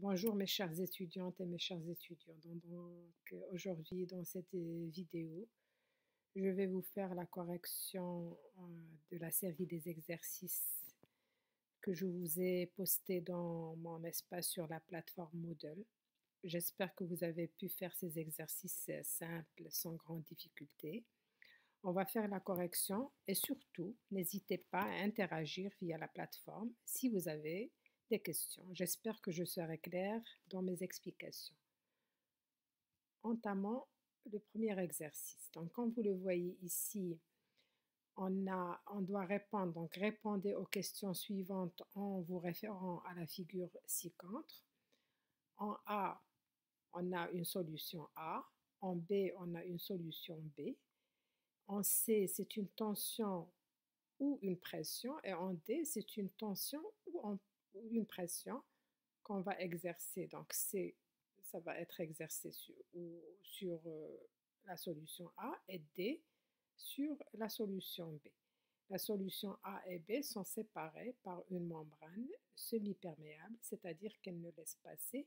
Bonjour mes chères étudiantes et mes chers étudiants. Aujourd'hui, dans cette vidéo, je vais vous faire la correction de la série des exercices que je vous ai postés dans mon espace sur la plateforme Moodle. J'espère que vous avez pu faire ces exercices simples sans grande difficulté. On va faire la correction et surtout, n'hésitez pas à interagir via la plateforme si vous avez des questions. J'espère que je serai claire dans mes explications. Entamons le premier exercice. Donc, comme vous le voyez ici, on doit répondre. Donc, répondez aux questions suivantes en vous référant à la figure ci-contre. En A, on a une solution A. En B, on a une solution B. En C, c'est une tension ou une pression. Et en D, c'est une tension ou une pression qu'on va exercer. Donc, ça va être exercé sur la solution A et D sur la solution B. La solution A et B sont séparées par une membrane semi-perméable, c'est-à-dire qu'elle ne laisse passer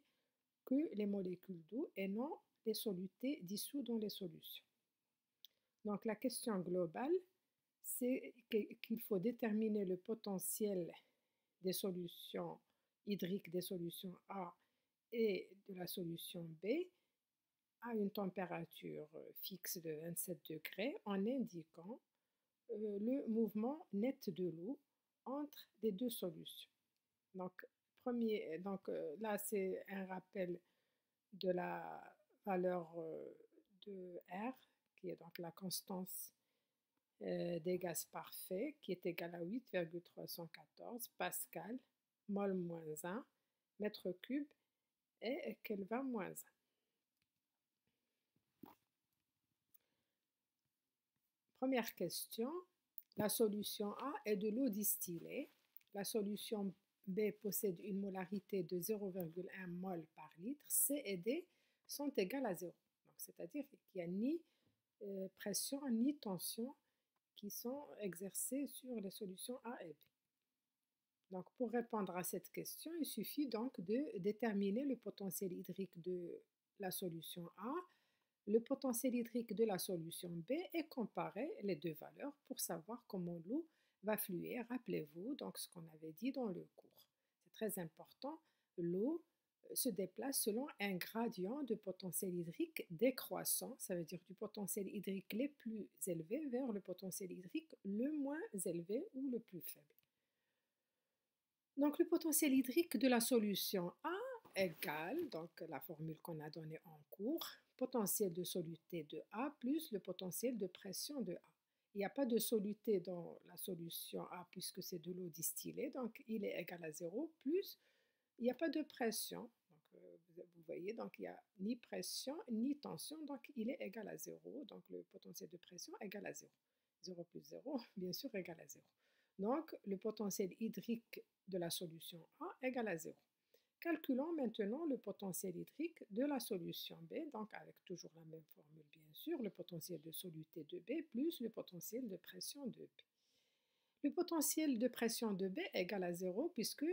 que les molécules d'eau et non les solutés dissous dans les solutions. Donc, la question globale, c'est qu'il faut déterminer le potentiel des solutions hydriques des solutions A et de la solution B à une température fixe de 27 degrés en indiquant le mouvement net de l'eau entre les deux solutions. Donc, là, c'est un rappel de la valeur de R, qui est donc la constance des gaz parfaits, qui est égale à 8,314 pascal, mol moins 1, mètre cube et Kelvin moins 1. Première question, la solution A est de l'eau distillée. La solution B possède une molarité de 0,1 mol par litre. C et D sont égales à 0. C'est-à-dire qu'il n'y a ni pression ni tension qui sont exercées sur les solutions A et B. Donc, pour répondre à cette question, il suffit donc de déterminer le potentiel hydrique de la solution A, le potentiel hydrique de la solution B et comparer les deux valeurs pour savoir comment l'eau va fluer. Rappelez-vous donc ce qu'on avait dit dans le cours. C'est très important. L'eau se déplace selon un gradient de potentiel hydrique décroissant, ça veut dire du potentiel hydrique les plus élevés vers le potentiel hydrique le moins élevé ou le plus faible. Donc, le potentiel hydrique de la solution A égale, donc la formule qu'on a donnée en cours, potentiel de soluté de A plus le potentiel de pression de A. Il n'y a pas de soluté dans la solution A puisque c'est de l'eau distillée, donc il est égal à 0 plus, il n'y a pas de pression. Donc, vous voyez, donc il n'y a ni pression ni tension, donc il est égal à 0. Donc, le potentiel de pression égale à 0. 0 plus 0, bien sûr, égale à 0. Donc, le potentiel hydrique de la solution A égale à 0. Calculons maintenant le potentiel hydrique de la solution B, donc avec toujours la même formule bien sûr, le potentiel de soluté de B plus le potentiel de pression de B. Le potentiel de pression de B égale à 0 puisque,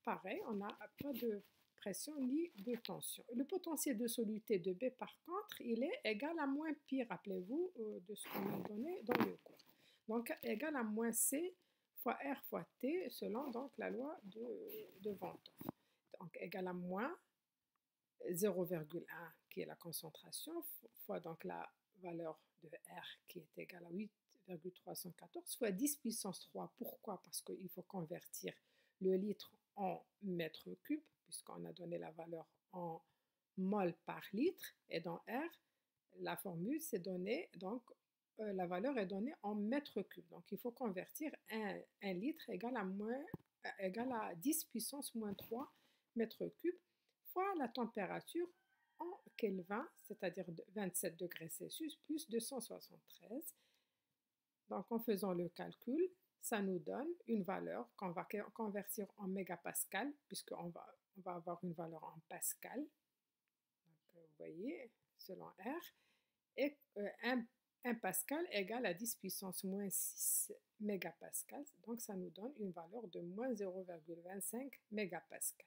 pareil, on n'a pas de pression ni de tension. Le potentiel de soluté de B par contre, il est égal à moins pi, rappelez-vous de ce qu'on a donné dans le cours. Donc égal à moins C fois R fois T selon donc la loi de Van 't Hoff. Donc égal à moins 0,1 qui est la concentration fois donc la valeur de R qui est égale à 8,314 fois 10 puissance 3. Pourquoi? Parce qu'il faut convertir le litre en mètre cube puisqu'on a donné la valeur en mol par litre et dans R, la formule c'est donné donc la valeur est donnée en mètre cube. Donc, il faut convertir 1 litre égale à 10 puissance moins 3 mètres cubes fois la température en Kelvin, c'est-à-dire 27 degrés Celsius plus 273. Donc, en faisant le calcul, ça nous donne une valeur qu'on va convertir en mégapascal, puisqu'on va avoir une valeur en pascal. Donc, vous voyez, selon R. Et 1 pascal égale à 10 puissance moins 6 mégapascal. Donc, ça nous donne une valeur de moins 0,25 mégapascal.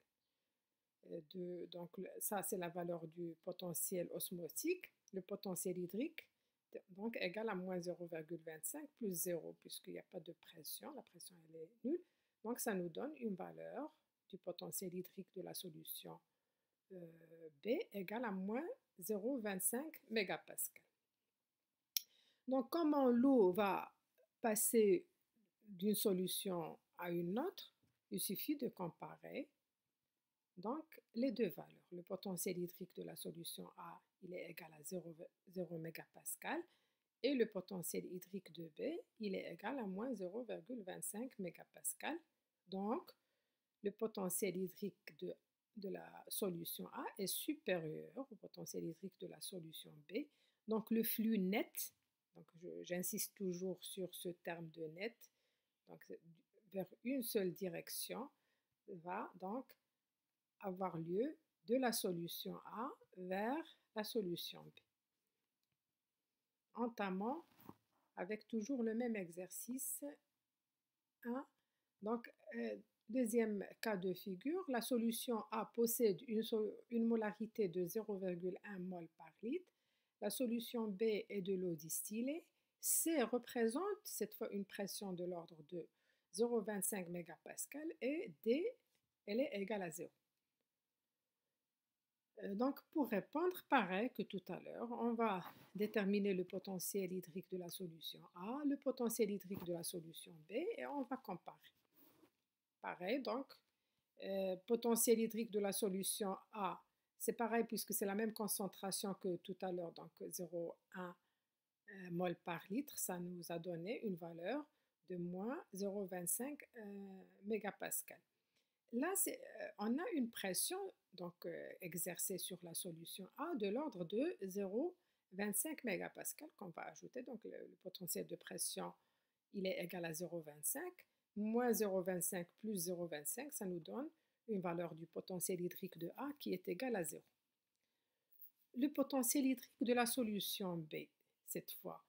Donc ça c'est la valeur du potentiel osmotique, le potentiel hydrique, donc égal à moins 0,25 plus 0, puisqu'il n'y a pas de pression, la pression elle est nulle. Donc ça nous donne une valeur du potentiel hydrique de la solution B égale à moins 0,25 mégapascal. Donc comment l'eau va passer d'une solution à une autre, il suffit de comparer donc les deux valeurs. Le potentiel hydrique de la solution A, il est égal à 0 mégapascal et le potentiel hydrique de B, il est égal à moins 0,25 mégapascal. Donc, le potentiel hydrique de la solution A est supérieur au potentiel hydrique de la solution B. Donc, le flux net, donc j'insiste toujours sur ce terme de net, donc vers une seule direction, va donc avoir lieu de la solution A vers la solution B. Entamons avec toujours le même exercice 1. Donc, deuxième cas de figure, la solution A possède une molarité de 0,1 mol par litre. La solution B est de l'eau distillée. C représente cette fois une pression de l'ordre de 0,25 mégapascal et D, elle est égale à 0. Donc, pour répondre, pareil que tout à l'heure, on va déterminer le potentiel hydrique de la solution A, le potentiel hydrique de la solution B et on va comparer. Pareil, donc, potentiel hydrique de la solution A, c'est pareil puisque c'est la même concentration que tout à l'heure, donc 0,1 mol par litre, ça nous a donné une valeur de moins 0,25 mégapascal. Là, on a une pression donc, exercée sur la solution A de l'ordre de 0,25 mégapascal qu'on va ajouter. Donc, le potentiel de pression, il est égal à 0,25. Moins 0,25 plus 0,25, ça nous donne une valeur du potentiel hydrique de A qui est égale à 0. Le potentiel hydrique de la solution B, cette fois,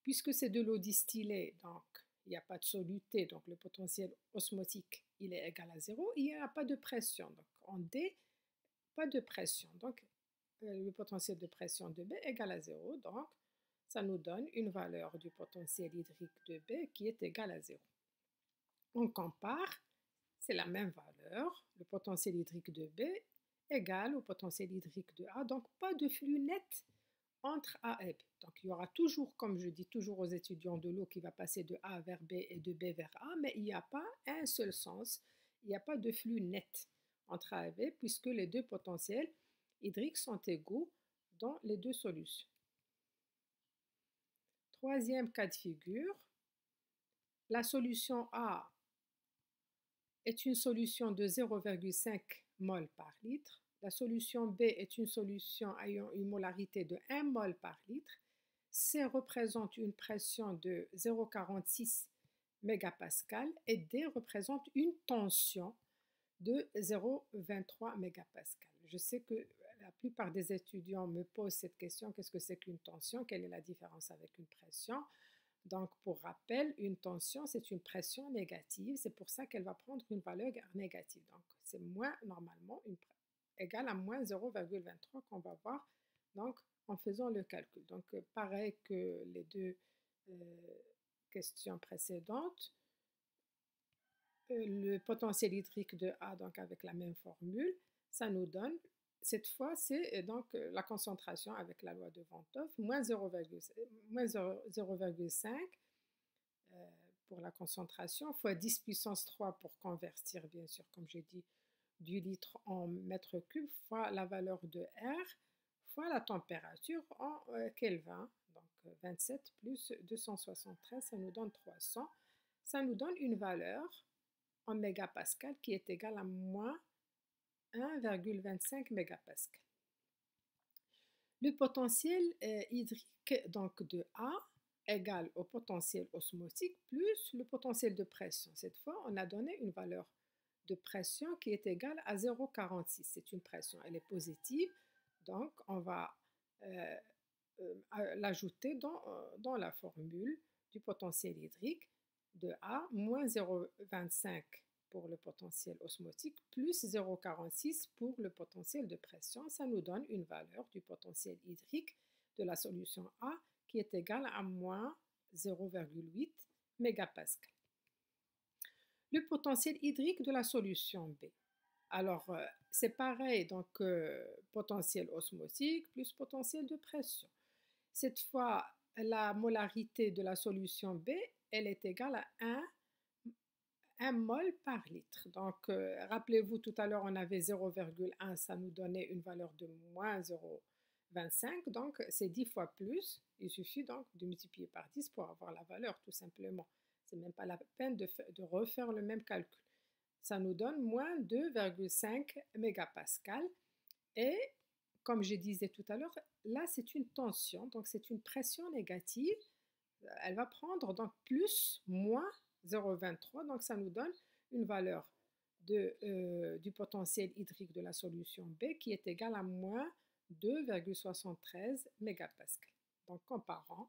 puisque c'est de l'eau distillée, donc il n'y a pas de soluté, donc le potentiel osmotique, il est égal à 0, il n'y a pas de pression. Donc en D, pas de pression. Donc le potentiel de pression de B est égal à 0, donc ça nous donne une valeur du potentiel hydrique de B qui est égale à 0. On compare, c'est la même valeur, le potentiel hydrique de B égal au potentiel hydrique de A, donc pas de flux net entre A et B. Donc il y aura toujours, comme je dis toujours aux étudiants, de l'eau qui va passer de A vers B et de B vers A, mais il n'y a pas un seul sens, il n'y a pas de flux net entre A et B puisque les deux potentiels hydriques sont égaux dans les deux solutions. Troisième cas de figure, la solution A est une solution de 0,5 mol par litre. La solution B est une solution ayant une molarité de 1 mol par litre. C représente une pression de 0,46 mégapascal et D représente une tension de 0,23 mégapascal. Je sais que la plupart des étudiants me posent cette question, qu'est-ce que c'est qu'une tension? Quelle est la différence avec une pression? Donc, pour rappel, une tension, c'est une pression négative. C'est pour ça qu'elle va prendre une valeur négative. Donc, c'est moins, normalement, égal à moins 0,23 qu'on va voir donc, en faisant le calcul. Donc, pareil que les deux questions précédentes, le potentiel hydrique de A, donc avec la même formule, ça nous donne, cette fois, c'est donc la concentration avec la loi de Van 't Hoff, moins 0,5 pour la concentration, fois 10 puissance 3 pour convertir, bien sûr, comme j'ai dit, du litre en mètre cube, fois la valeur de R, fois la température en Kelvin. Donc 27 plus 273, ça nous donne 300. Ça nous donne une valeur en mégapascal qui est égale à moins 1,25 mégapascal. Le potentiel hydrique donc de A égale au potentiel osmotique plus le potentiel de pression. Cette fois, on a donné une valeur de pression qui est égale à 0,46. C'est une pression, elle est positive, donc on va l'ajouter dans la formule du potentiel hydrique de A, moins 0,25 pour le potentiel osmotique, plus 0,46 pour le potentiel de pression. Ça nous donne une valeur du potentiel hydrique de la solution A qui est égale à moins 0,8 mégapascal. Le potentiel hydrique de la solution B. Alors, c'est pareil, donc potentiel osmotique plus potentiel de pression. Cette fois, la molarité de la solution B, elle est égale à 1 mol par litre. Donc, rappelez-vous, tout à l'heure, on avait 0,1, ça nous donnait une valeur de moins 0,25. Donc, c'est 10 fois plus. Il suffit donc de multiplier par 10 pour avoir la valeur, tout simplement. Ce n'est même pas la peine de refaire le même calcul. Ça nous donne moins 2,5 mégapascal. Et comme je disais tout à l'heure, là, c'est une tension, donc c'est une pression négative. Elle va prendre donc plus, moins 0,23, donc ça nous donne une valeur du potentiel hydrique de la solution B qui est égale à moins 2,73 mégapascal. Donc comparons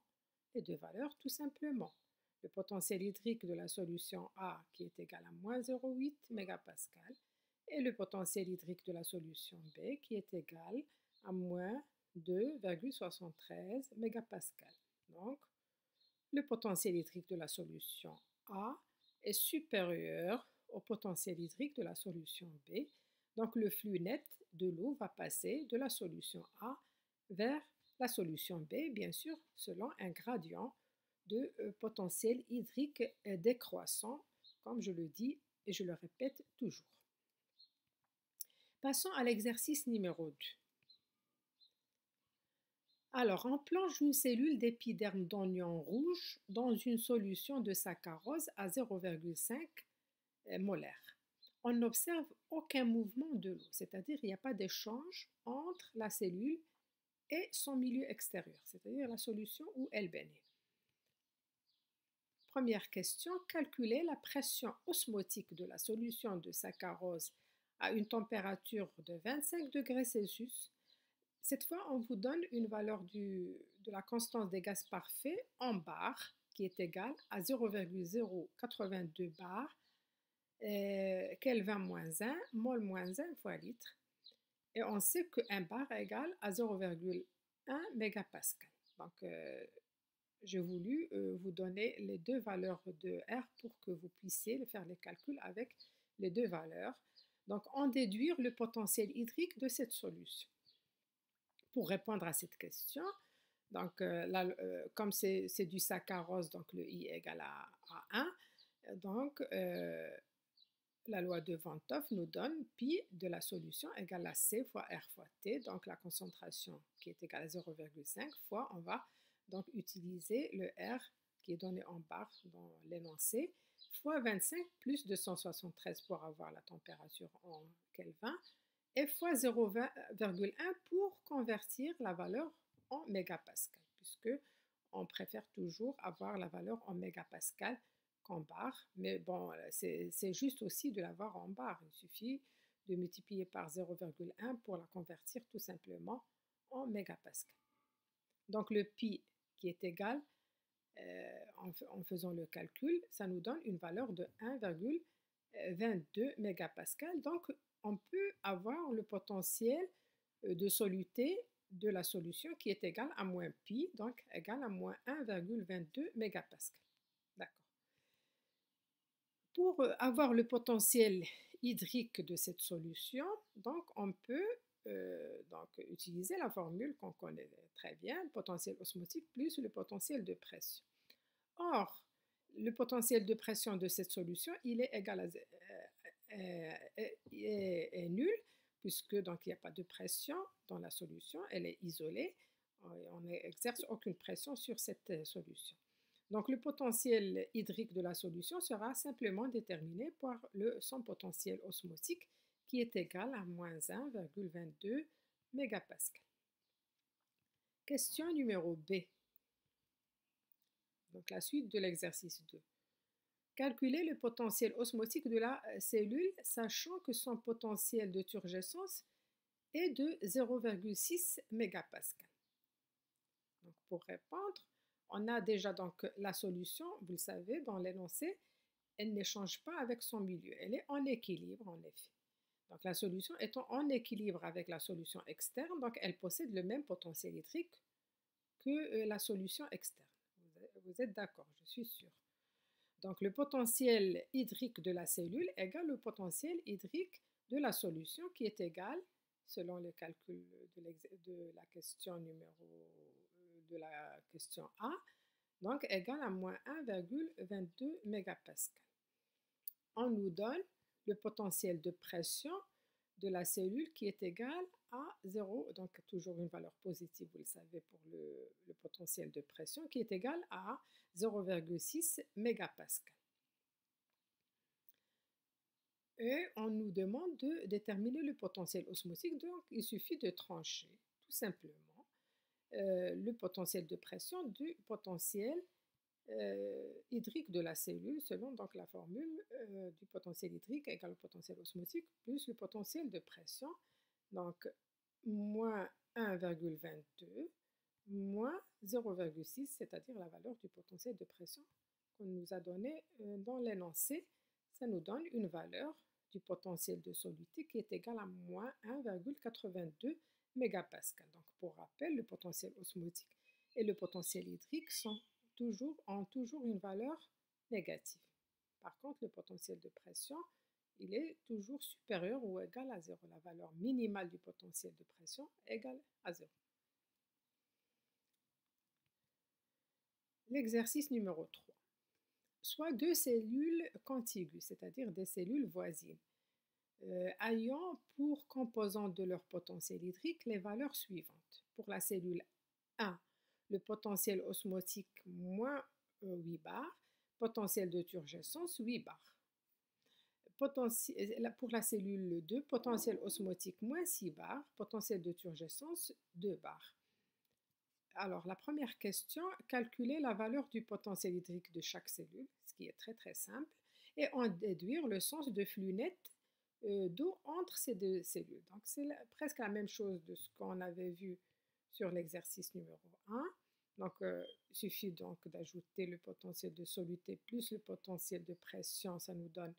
les deux valeurs tout simplement. Le potentiel hydrique de la solution A qui est égal à moins 0,8 mégapascal et le potentiel hydrique de la solution B qui est égal à moins 2,73 mégapascal. Donc, le potentiel hydrique de la solution A est supérieur au potentiel hydrique de la solution B. Donc, le flux net de l'eau va passer de la solution A vers la solution B, bien sûr, selon un gradient de potentiel hydrique décroissant, comme je le dis et je le répète toujours. Passons à l'exercice numéro 2. Alors, on plonge une cellule d'épiderme d'oignon rouge dans une solution de saccharose à 0,5 molaire. On n'observe aucun mouvement de l'eau, c'est-à-dire il n'y a pas d'échange entre la cellule et son milieu extérieur, c'est-à-dire la solution où elle baigne. Première question, calculez la pression osmotique de la solution de saccharose à une température de 25 degrés Celsius. Cette fois, on vous donne une valeur de la constance des gaz parfaits en bar qui est égale à 0,082 bar, Kelvin-1, mol-1 fois litre. Et on sait qu'un bar est égal à 0,1 mégapascal. Donc, j'ai voulu vous donner les deux valeurs de R pour que vous puissiez faire les calculs avec les deux valeurs. Donc, en déduire le potentiel hydrique de cette solution. Pour répondre à cette question, donc, comme c'est du saccharose, donc le I est égal à 1, donc la loi de Van 't Hoff nous donne pi de la solution égale à C fois R fois T, donc la concentration qui est égale à 0,5 fois, on va donc utiliser le R qui est donné en bar dans l'énoncé, fois 25 plus 273 pour avoir la température en Kelvin, et fois 0,1 pour convertir la valeur en mégapascal, puisque on préfère toujours avoir la valeur en mégapascal qu'en bar, mais bon, c'est juste aussi de l'avoir en bar. Il suffit de multiplier par 0,1 pour la convertir tout simplement en mégapascal. Donc le pi qui est égal, en faisant le calcul, ça nous donne une valeur de 1,22 mégapascal. Donc on peut avoir le potentiel de soluté de la solution qui est égal à moins pi, donc égal à moins 1,22 mégapascal. D'accord. Pour avoir le potentiel hydrique de cette solution, donc on peut donc utiliser la formule qu'on connaît très bien, le potentiel osmotique plus le potentiel de pression. Or, le potentiel de pression de cette solution, il est égal à est nul, puisque donc il n'y a pas de pression dans la solution, elle est isolée, on n'exerce aucune pression sur cette solution. Donc le potentiel hydrique de la solution sera simplement déterminé par son potentiel osmotique qui est égal à moins 1,22 mégapascal. Question numéro B. Donc la suite de l'exercice 2. Calculer le potentiel osmotique de la cellule, sachant que son potentiel de turgescence est de 0,6 mégapascal. Donc pour répondre, on a déjà donc la solution, vous le savez, dans l'énoncé, elle n'échange pas avec son milieu. Elle est en équilibre, en effet. Donc la solution étant en équilibre avec la solution externe, donc elle possède le même potentiel électrique que la solution externe. Vous êtes d'accord, je suis sûre. Donc le potentiel hydrique de la cellule égale le potentiel hydrique de la solution qui est égal, selon le calcul de la question de la question A, donc égal à moins 1,22 mégapascal. On nous donne le potentiel de pression de la cellule qui est égal à 0, donc toujours une valeur positive, vous le savez, pour le potentiel de pression, qui est égal à 0,6 mégapascal. Et on nous demande de déterminer le potentiel osmotique, donc il suffit de trancher tout simplement le potentiel de pression du potentiel hydrique de la cellule, selon donc la formule du potentiel hydrique égale au potentiel osmotique plus le potentiel de pression, donc moins 1,22 moins 0,6, c'est-à-dire la valeur du potentiel de pression qu'on nous a donné dans l'énoncé. Ça nous donne une valeur du potentiel de soluté qui est égale à moins 1,82 mégapascal. Donc pour rappel, le potentiel osmotique et le potentiel hydrique ont toujours une valeur négative. Par contre, le potentiel de pression, il est toujours supérieur ou égal à 0. La valeur minimale du potentiel de pression est égale à 0. L'exercice numéro 3. Soit deux cellules contiguës, c'est-à-dire des cellules voisines, ayant pour composante de leur potentiel hydrique les valeurs suivantes. Pour la cellule 1, le potentiel osmotique moins 8 bars, potentiel de turgescence 8 bars. Pour la cellule 2, potentiel osmotique moins 6 bars, potentiel de turgescence 2 bars. Alors, la première question, calculer la valeur du potentiel hydrique de chaque cellule, ce qui est très très simple, et en déduire le sens de flux net d'eau entre ces deux cellules. Donc, c'est presque la même chose de ce qu'on avait vu sur l'exercice numéro 1. Donc, il suffit donc d'ajouter le potentiel de soluté plus le potentiel de pression, ça nous donne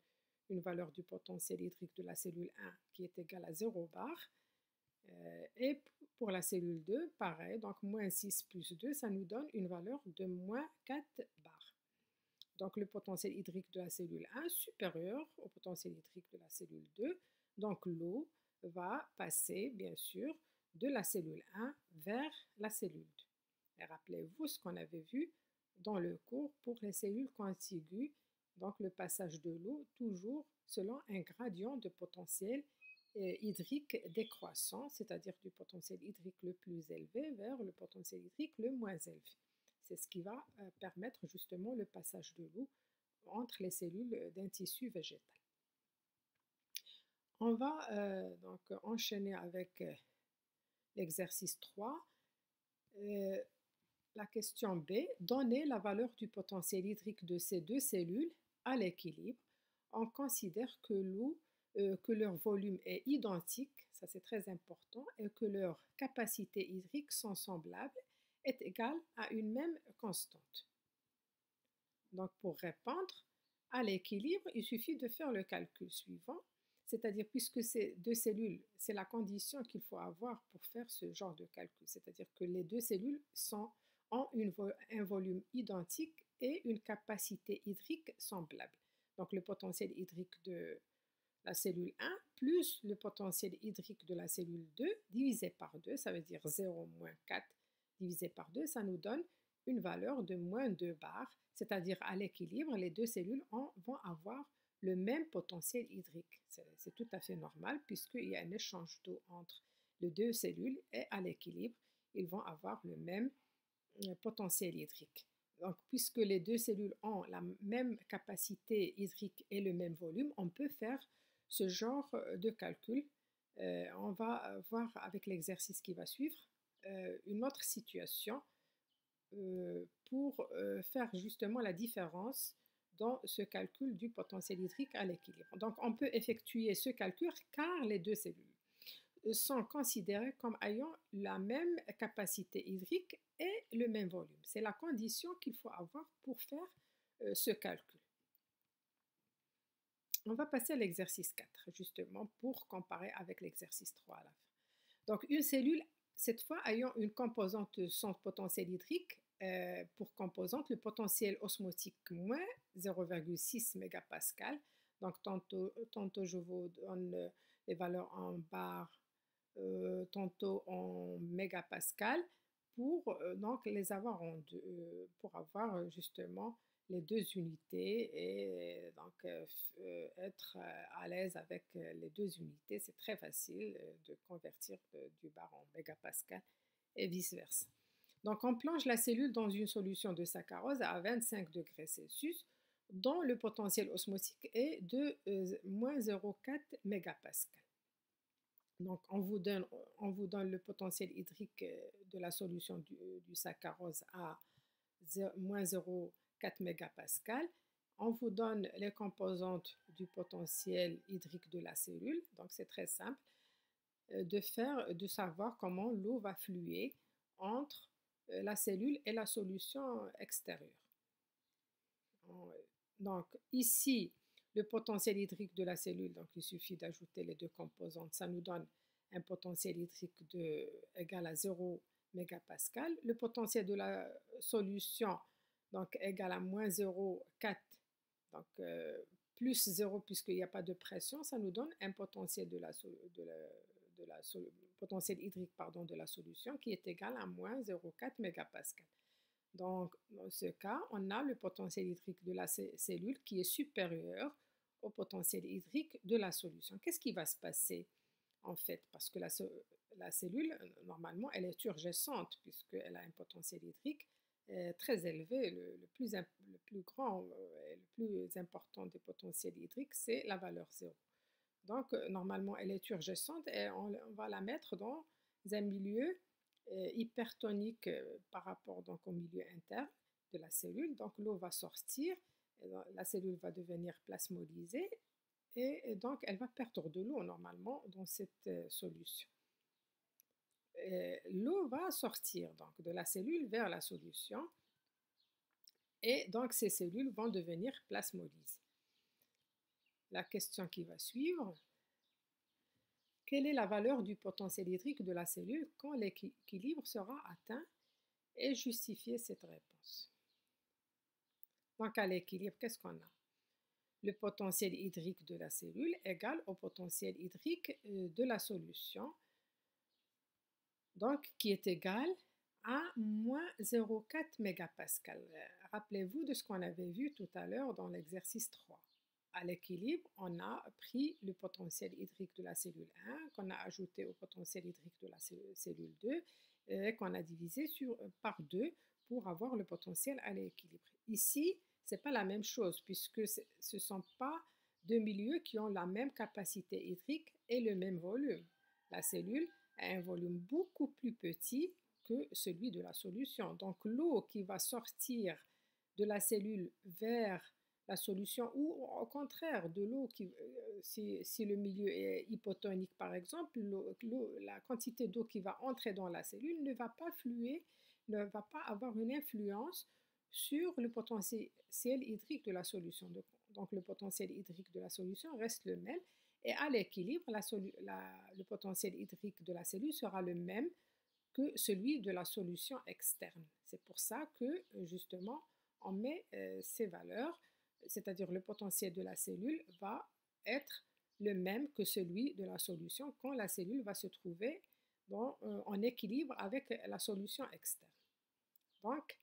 une valeur du potentiel hydrique de la cellule 1 qui est égale à 0 bar. Et pour la cellule 2, pareil, donc moins 6 plus 2, ça nous donne une valeur de moins 4 bar. Donc le potentiel hydrique de la cellule 1 supérieur au potentiel hydrique de la cellule 2. Donc l'eau va passer, bien sûr, de la cellule 1 vers la cellule 2. Et rappelez-vous ce qu'on avait vu dans le cours pour les cellules contiguës, donc le passage de l'eau toujours selon un gradient de potentiel hydrique décroissant, c'est-à-dire du potentiel hydrique le plus élevé vers le potentiel hydrique le moins élevé. C'est ce qui va permettre justement le passage de l'eau entre les cellules d'un tissu végétal. On va donc enchaîner avec l'exercice 3. La question B, donner la valeur du potentiel hydrique de ces deux cellules à l'équilibre. On considère que leur volume est identique, ça c'est très important, et que leurs capacités hydriques sont semblables, est égale à une même constante. Donc pour répondre à l'équilibre, il suffit de faire le calcul suivant, c'est-à-dire puisque ces deux cellules, c'est la condition qu'il faut avoir pour faire ce genre de calcul, c'est-à-dire que les deux cellules ont un volume identique et une capacité hydrique semblable. Donc le potentiel hydrique de la cellule 1 plus le potentiel hydrique de la cellule 2 divisé par 2, ça veut dire 0 moins 4 divisé par 2, ça nous donne une valeur de moins 2 bar, c'est-à-dire à l'équilibre, les deux cellules vont avoir le même potentiel hydrique. C'est tout à fait normal puisqu'il y a un échange d'eau entre les deux cellules et à l'équilibre, ils vont avoir le même potentiel hydrique. Donc, puisque les deux cellules ont la même capacité hydrique et le même volume, on peut faire ce genre de calcul. On va voir avec l'exercice qui va suivre une autre situation pour faire justement la différence dans ce calcul du potentiel hydrique à l'équilibre. Donc, on peut effectuer ce calcul car les deux cellules sont considérées comme ayant la même capacité hydrique et le même volume. C'est la condition qu'il faut avoir pour faire ce calcul. On va passer à l'exercice 4, justement, pour comparer avec l'exercice 3 à la fin. Donc, une cellule, cette fois, ayant une composante centre potentiel hydrique, pour composante, le potentiel osmotique moins 0,6 mégapascal. Donc, tantôt je vous donne les valeurs en bar, tantôt en mégapascal, pour donc les avoir en deux, pour avoir justement les deux unités et donc être à l'aise avec les deux unités. C'est très facile de convertir du bar en mégapascal et vice-versa. Donc on plonge la cellule dans une solution de saccharose à 25 degrés Celsius dont le potentiel osmotique est de moins 0,4 mégapascal. Donc, on vous donne le potentiel hydrique de la solution du saccharose à moins 0,4 mégapascal. On vous donne les composantes du potentiel hydrique de la cellule. Donc, c'est très simple de savoir comment l'eau va fluer entre la cellule et la solution extérieure. Donc, ici, le potentiel hydrique de la cellule, donc il suffit d'ajouter les deux composantes, ça nous donne un potentiel hydrique égal à 0 mégapascal. Le potentiel de la solution, donc égal à moins 0,4, donc plus 0 puisqu'il n'y a pas de pression, ça nous donne un potentiel potentiel hydrique pardon, de la solution qui est égal à moins 0,4 mégapascal. Donc, dans ce cas, on a le potentiel hydrique de la cellule qui est supérieur au potentiel hydrique de la solution. Qu'est-ce qui va se passer en fait? Parce que la cellule, normalement, elle est turgescente puisqu'elle a un potentiel hydrique très élevé. Le plus grand et le plus important des potentiels hydriques, c'est la valeur 0. Donc, normalement, elle est turgescente et on va la mettre dans un milieu hypertonique par rapport donc, au milieu interne de la cellule. Donc, l'eau va sortir, la cellule va devenir plasmodysée et donc elle va perdre de l'eau normalement dans cette solution. L'eau va sortir donc, de la cellule vers la solution et donc ces cellules vont devenir plasmodysées. La question qui va suivre, quelle est la valeur du potentiel hydrique de la cellule quand l'équilibre sera atteint et justifier cette réponse? Donc à l'équilibre, qu'est-ce qu'on a? Le potentiel hydrique de la cellule égale au potentiel hydrique de la solution, donc qui est égal à moins 0,4 mégapascal. Rappelez-vous de ce qu'on avait vu tout à l'heure dans l'exercice 3. À l'équilibre, on a pris le potentiel hydrique de la cellule 1 qu'on a ajouté au potentiel hydrique de la cellule 2 et qu'on a divisé par 2 pour avoir le potentiel à l'équilibre. Ici, ce n'est pas la même chose puisque ce ne sont pas deux milieux qui ont la même capacité hydrique et le même volume. La cellule a un volume beaucoup plus petit que celui de la solution. Donc l'eau qui va sortir de la cellule vers la solution ou au contraire de l'eau si le milieu est hypotonique par exemple, la quantité d'eau qui va entrer dans la cellule ne va pas fluer, ne va pas avoir une influence sur le potentiel hydrique de la solution. Donc le potentiel hydrique de la solution reste le même et à l'équilibre, le potentiel hydrique de la cellule sera le même que celui de la solution externe. C'est pour ça que justement on met ces valeurs, c'est-à-dire le potentiel de la cellule va être le même que celui de la solution quand la cellule va se trouver en équilibre avec la solution externe. Donc,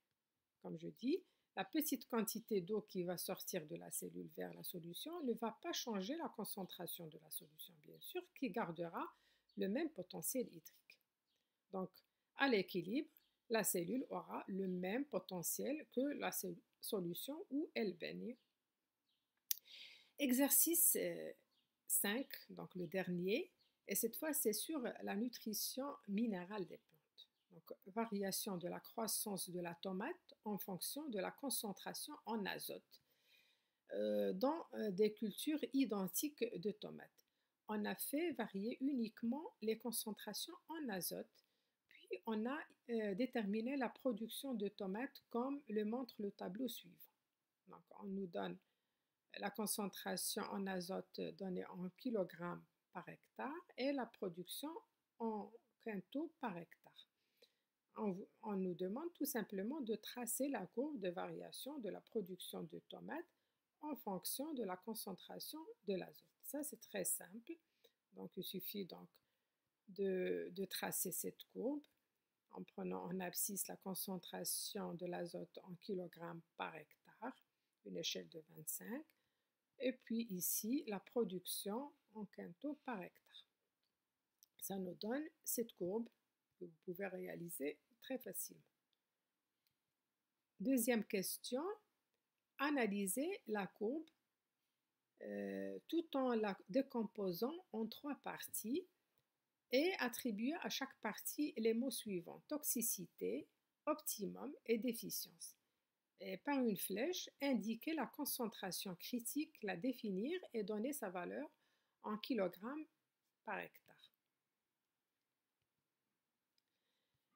comme je dis, la petite quantité d'eau qui va sortir de la cellule vers la solution ne va pas changer la concentration de la solution, bien sûr, qui gardera le même potentiel hydrique. Donc, à l'équilibre, la cellule aura le même potentiel que la solution où elle baigne. Exercice 5, donc le dernier, et cette fois c'est sur la nutrition minérale des plantes. Donc, variation de la croissance de la tomate en fonction de la concentration en azote dans des cultures identiques de tomates. On a fait varier uniquement les concentrations en azote, puis on a déterminé la production de tomates comme le montre le tableau suivant. Donc, on nous donne la concentration en azote donnée en kilogrammes par hectare et la production en quintaux par hectare. On nous demande tout simplement de tracer la courbe de variation de la production de tomates en fonction de la concentration de l'azote. Ça, c'est très simple. Donc, il suffit donc de tracer cette courbe en prenant en abscisse la concentration de l'azote en kilogrammes par hectare, une échelle de 25, et puis ici la production en quintaux par hectare. Ça nous donne cette courbe que vous pouvez réaliser très facilement. Deuxième question, analysez la courbe tout en la décomposant en 3 parties et attribuer à chaque partie les mots suivants: toxicité, optimum et déficience. Et par une flèche, indiquer la concentration critique, la définir et donner sa valeur en kilogrammes par hectare.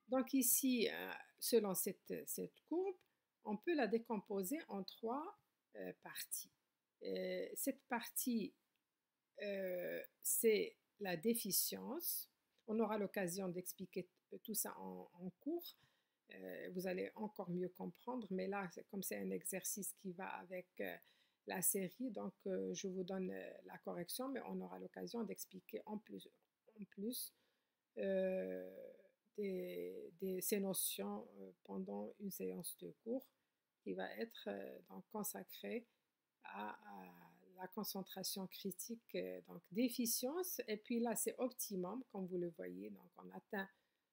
Donc ici, selon cette courbe, on peut la décomposer en 3 parties. Cette partie, c'est la déficience. On aura l'occasion d'expliquer tout ça en cours. Vous allez encore mieux comprendre, mais là, comme c'est un exercice qui va avec la série, donc je vous donne la correction, mais on aura l'occasion d'expliquer en plus ces notions pendant une séance de cours qui va être donc consacrée à la concentration critique, donc déficience, et puis là c'est optimum, comme vous le voyez, donc on atteint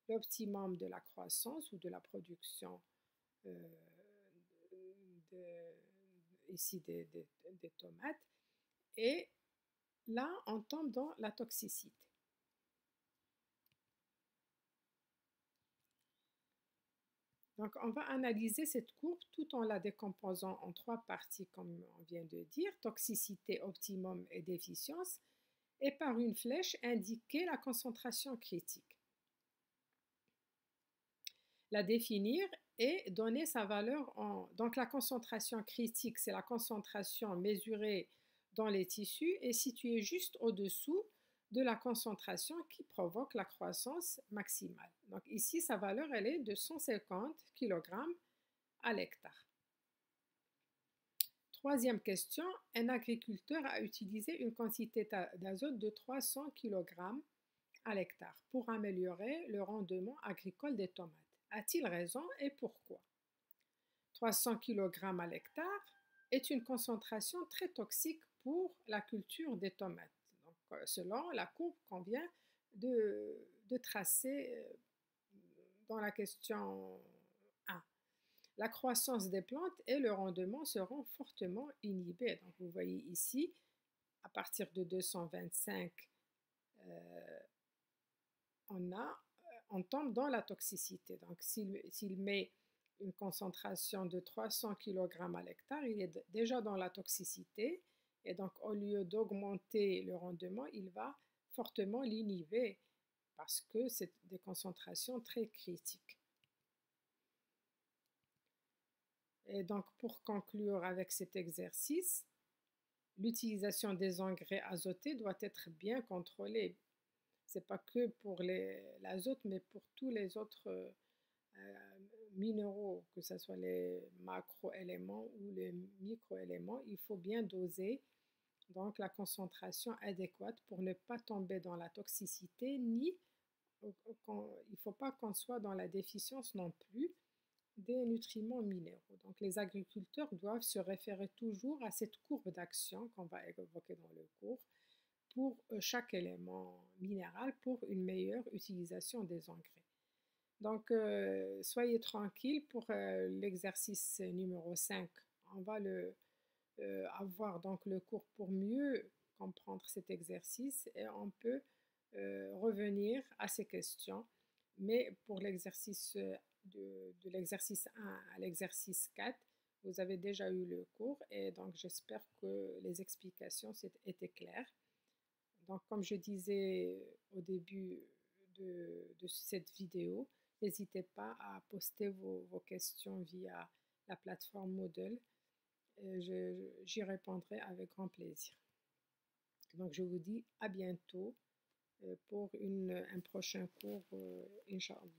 l'optimum de la croissance ou de la production ici des tomates, et là on tombe dans la toxicité. Donc, on va analyser cette courbe tout en la décomposant en 3 parties, comme on vient de dire: toxicité, optimum et déficience, et par une flèche, indiquer la concentration critique. La définir et donner sa valeur en... Donc, la concentration critique, c'est la concentration mesurée dans les tissus et située juste au-dessous de la concentration qui provoque la croissance maximale. Donc ici, sa valeur, elle est de 150 kg à l'hectare. Troisième question, un agriculteur a utilisé une quantité d'azote de 300 kg à l'hectare pour améliorer le rendement agricole des tomates. A-t-il raison et pourquoi? 300 kg à l'hectare est une concentration très toxique pour la culture des tomates, donc, selon la courbe qu'on vient de tracer dans la question 1. La croissance des plantes et le rendement seront fortement inhibés. Donc, vous voyez ici, à partir de 225, on tombe dans la toxicité. Donc, s'il met une concentration de 300 kg à l'hectare, il est déjà dans la toxicité. Et donc, au lieu d'augmenter le rendement, il va fortement l'inhiber parce que c'est des concentrations très critiques. Et donc, pour conclure avec cet exercice, l'utilisation des engrais azotés doit être bien contrôlée. Ce n'est pas que pour l'azote, mais pour tous les autres minéraux, que ce soit les macro-éléments ou les micro-éléments. Il faut bien doser donc la concentration adéquate pour ne pas tomber dans la toxicité, ni il ne faut pas qu'on soit dans la déficience non plus des nutriments minéraux. Donc les agriculteurs doivent se référer toujours à cette courbe d'action qu'on va évoquer dans le cours pour chaque élément minéral pour une meilleure utilisation des engrais. Donc soyez tranquille pour l'exercice numéro 5. On va avoir donc le cours pour mieux comprendre cet exercice et on peut revenir à ces questions. Mais pour l'exercice de l'exercice 1 à l'exercice 4, vous avez déjà eu le cours et donc j'espère que les explications étaient claires. Donc comme je disais au début de cette vidéo, n'hésitez pas à poster vos questions via la plateforme Moodle j'y répondrai avec grand plaisir. Donc, je vous dis à bientôt pour un prochain cours, Inch'Allah.